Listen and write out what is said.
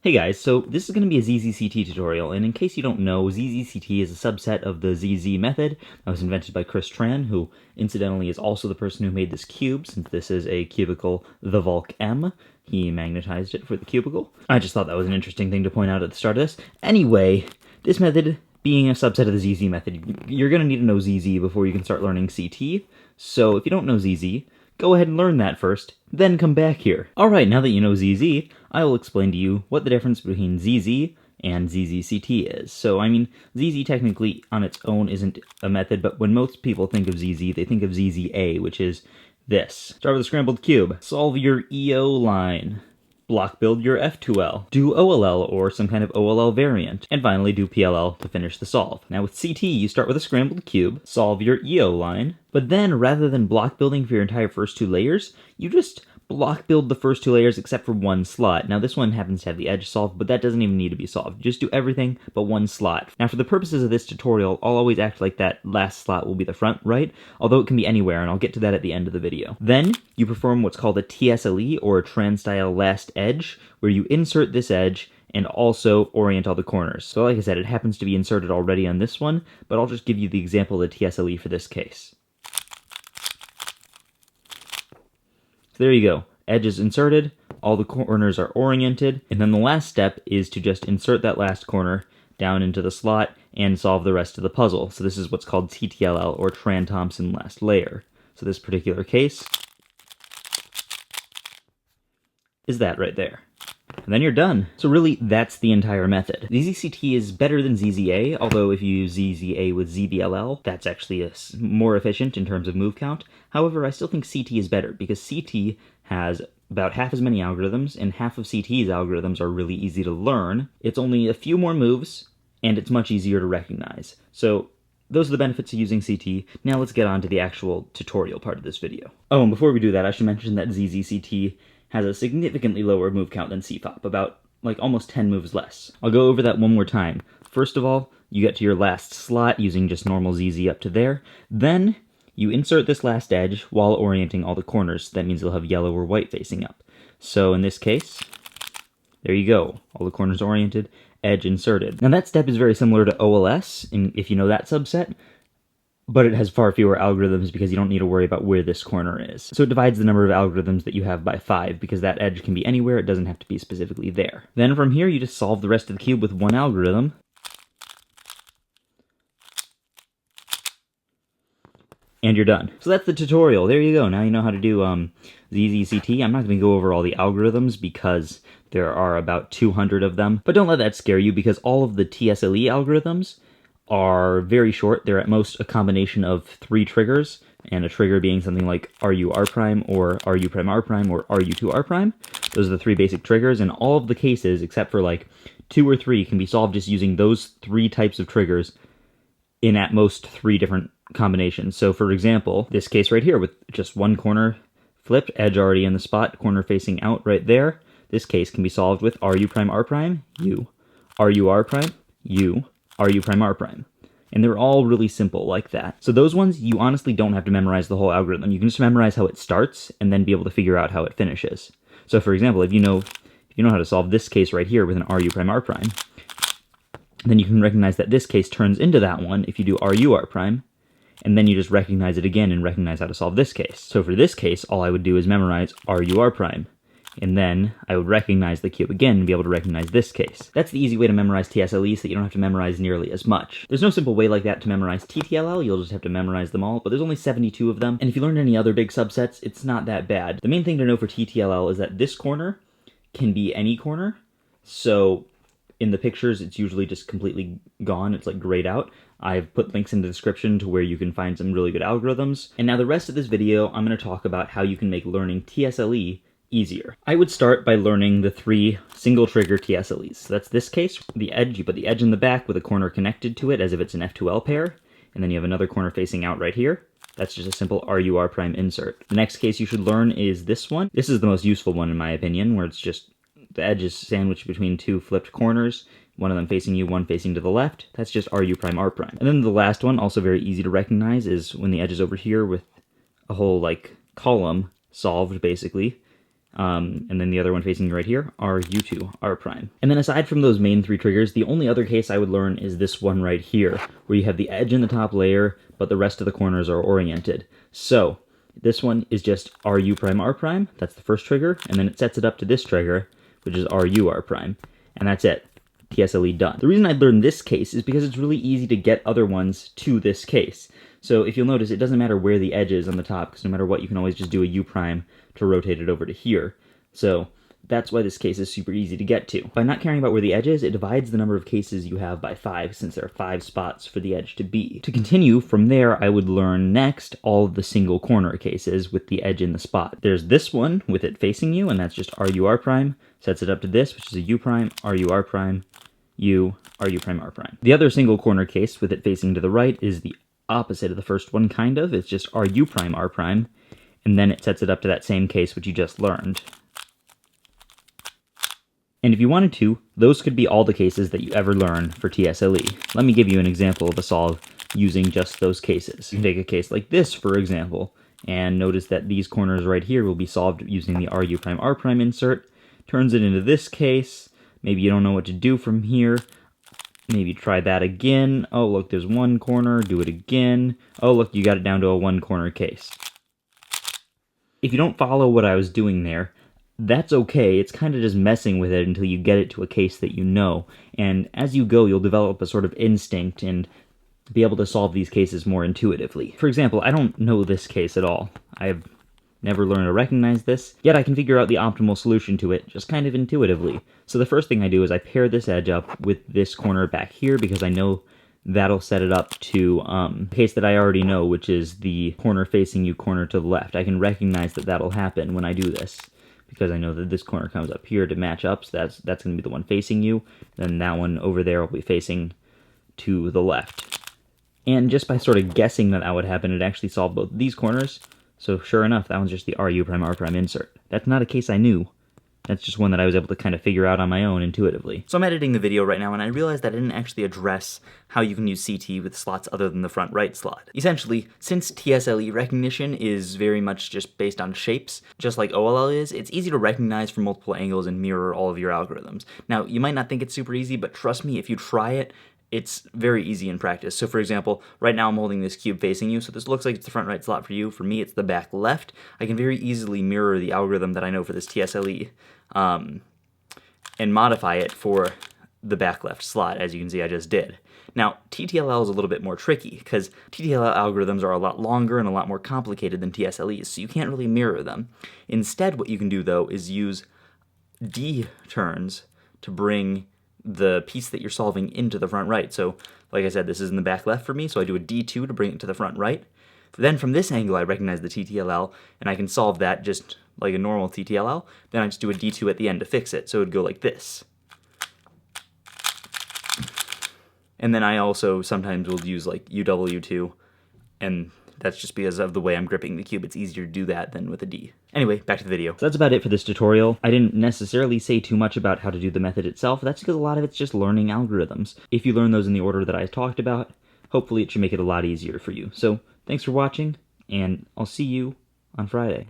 Hey guys, so this is going to be a ZZCT tutorial, and in case you don't know, ZZCT is a subset of the ZZ method that was invented by Chris Tran, who incidentally is also the person who made this cube, since this is a cubicle, the Vulc M. He magnetized it for the cubicle. I just thought that was an interesting thing to point out at the start of this. Anyway, this method being a subset of the ZZ method, you're going to need to know ZZ before you can start learning CT, so if you don't know ZZ, go ahead and learn that first, then come back here. Alright, now that you know ZZ, I will explain to you what the difference between ZZ and ZZCT is. So, I mean, ZZ technically on its own isn't a method, but when most people think of ZZ, they think of ZZA, which is this. Start with a scrambled cube. Solve your EO line. Block build your F2L. Do OLL or some kind of OLL variant. And finally do PLL to finish the solve. Now with CT, you start with a scrambled cube, solve your EO line, but then rather than block building for your entire first two layers, you just block build the first two layers except for one slot. Now this one happens to have the edge solved, but that doesn't even need to be solved. Just do everything but one slot. Now for the purposes of this tutorial, I'll always act like that last slot will be the front, right? Although it can be anywhere, and I'll get to that at the end of the video. Then you perform what's called a TSLE, or a Tran-style last edge, where you insert this edge and also orient all the corners. So like I said, it happens to be inserted already on this one, but I'll just give you the example of the TSLE for this case. So there you go. Edge is inserted, all the corners are oriented, and then the last step is to just insert that last corner down into the slot and solve the rest of the puzzle. So this is what's called TTLL, or Tran-Thompson last layer. So this particular case is that right there. And then you're done. So really, that's the entire method. ZZCT is better than ZZA, although if you use ZZA with ZBLL, that's actually more efficient in terms of move count. However, I still think CT is better, because CT has about half as many algorithms, and half of CT's algorithms are really easy to learn. It's only a few more moves, and it's much easier to recognize. So those are the benefits of using CT. Now let's get on to the actual tutorial part of this video. Oh, and before we do that, I should mention that ZZCT has a significantly lower move count than CFOP, about almost 10 moves less. I'll go over that one more time. First of all, you get to your last slot using just normal ZZ up to there. Then you insert this last edge while orienting all the corners. That means you'll have yellow or white facing up. So in this case, there you go. All the corners oriented, edge inserted. Now that step is very similar to OLS, if you know that subset, but it has far fewer algorithms because you don't need to worry about where this corner is. So it divides the number of algorithms that you have by 5, because that edge can be anywhere, it doesn't have to be specifically there. Then from here, you just solve the rest of the cube with one algorithm. And you're done. So that's the tutorial. There you go. Now you know how to do ZZCT. I'm not going to go over all the algorithms because there are about 200 of them. But don't let that scare you, because all of the TSLE algorithms are very short. They're at most a combination of 3 triggers, and a trigger being something like RU R' or RU prime R' or RU2 R'. Those are the 3 basic triggers, and all of the cases, except for 2 or 3, can be solved just using those 3 types of triggers in at most 3 different combinations. So for example, this case right here with just one corner flipped, edge already in the spot, corner facing out right there, this case can be solved with RU prime R', U, RU R', U, RU prime R'. And they're all really simple like that. So those ones, you honestly don't have to memorize the whole algorithm. You can just memorize how it starts and then be able to figure out how it finishes. So for example, if you know how to solve this case right here with an RU prime R', then you can recognize that this case turns into that one if you do RU R', and then you just recognize it again and recognize how to solve this case. So for this case, all I would do is memorize RU R', and then I would recognize the cube again and be able to recognize this case. That's the easy way to memorize TSLE, so that you don't have to memorize nearly as much. There's no simple way like that to memorize TTLL, you'll just have to memorize them all, but there's only 72 of them, and if you learned any other big subsets, it's not that bad. The main thing to know for TTLL is that this corner can be any corner, so in the pictures it's usually just completely gone, it's grayed out. I've put links in the description to where you can find some really good algorithms. And now the rest of this video, I'm going to talk about how you can make learning TSLE easier. I would start by learning the 3 single trigger TSLEs. So that's this case, the edge, you put the edge in the back with a corner connected to it as if it's an F2L pair, and then you have another corner facing out right here. That's just a simple RU R' insert. The next case you should learn is this one. This is the most useful one in my opinion, where it's just the edge is sandwiched between 2 flipped corners, one of them facing you, one facing to the left. That's just RU prime R'. And then the last one, also very easy to recognize, is when the edge is over here with a whole column solved basically. and then the other one facing you right here, are U2, R prime. And then aside from those main three triggers, the only other case I would learn is this one right here, where you have the edge in the top layer, but the rest of the corners are oriented. So this one is just RU prime R prime, that's the first trigger, and then it sets it up to this trigger, which is RU R prime, and that's it. TSLE done. The reason I learned this case is because it's really easy to get other ones to this case. So if you'll notice, it doesn't matter where the edge is on the top, because no matter what, you can always just do a U prime to rotate it over to here. So that's why this case is super easy to get to. By not caring about where the edge is, it divides the number of cases you have by 5, since there are 5 spots for the edge to be. To continue, from there I would learn next all of the single corner cases with the edge in the spot. There's this one with it facing you, and that's just RU R prime, sets it up to this, which is a U prime, RU R prime, U, RU prime R prime. The other single corner case with it facing to the right is the opposite of the first one, kind of. It's just RU prime R prime, and then it sets it up to that same case which you just learned. And if you wanted to, those could be all the cases that you ever learn for TSLE. Let me give you an example of a solve using just those cases. You can take a case like this, for example, and notice that these corners right here will be solved using the RU prime R prime insert. Turns it into this case. Maybe you don't know what to do from here. Maybe try that again. Oh, look, there's one corner. Do it again. Oh, look, you got it down to a one-corner case. If you don't follow what I was doing there, that's okay. It's kind of just messing with it until you get it to a case that you know. And as you go, you'll develop a sort of instinct and be able to solve these cases more intuitively. For example, I don't know this case at all. I've never learned to recognize this, yet I can figure out the optimal solution to it just kind of intuitively. So the first thing I do is I pair this edge up with this corner back here, because I know that'll set it up to a case that I already know, which is the corner facing you corner to the left. I can recognize that that'll happen when I do this, because I know that this corner comes up here to match up, so that's going to be the one facing you, then that one over there will be facing to the left. And just by sort of guessing that that would happen, it actually solved both of these corners. So sure enough, that one's just the RU prime R prime insert. That's not a case I knew. That's just one that I was able to kind of figure out on my own intuitively. So I'm editing the video right now, and I realized that I didn't actually address how you can use CT with slots other than the front right slot. Essentially, since TSLE recognition is very much just based on shapes, just like OLL is, it's easy to recognize from multiple angles and mirror all of your algorithms. Now, you might not think it's super easy, but trust me, if you try it, it's very easy in practice. So for example, right now I'm holding this cube facing you, so this looks like it's the front right slot for you. For me, it's the back left. I can very easily mirror the algorithm that I know for this TSLE and modify it for the back left slot, as you can see I just did. Now, TTLL is a little bit more tricky, because TTLL algorithms are a lot longer and a lot more complicated than TSLEs, so you can't really mirror them. Instead, what you can do, though, is use D turns to bring the piece that you're solving into the front right. So, like I said, this is in the back left for me, so I do a D2 to bring it to the front right. Then from this angle, I recognize the TTLL, and I can solve that just like a normal TTLL. Then I just do a D2 at the end to fix it, so it would go like this. And then I also sometimes will use like UW2, and that's just because of the way I'm gripping the cube. It's easier to do that than with a D. Anyway, back to the video. So that's about it for this tutorial. I didn't necessarily say too much about how to do the method itself. That's because a lot of it's just learning algorithms. If you learn those in the order that I talked about, hopefully it should make it a lot easier for you. So thanks for watching, and I'll see you on Friday.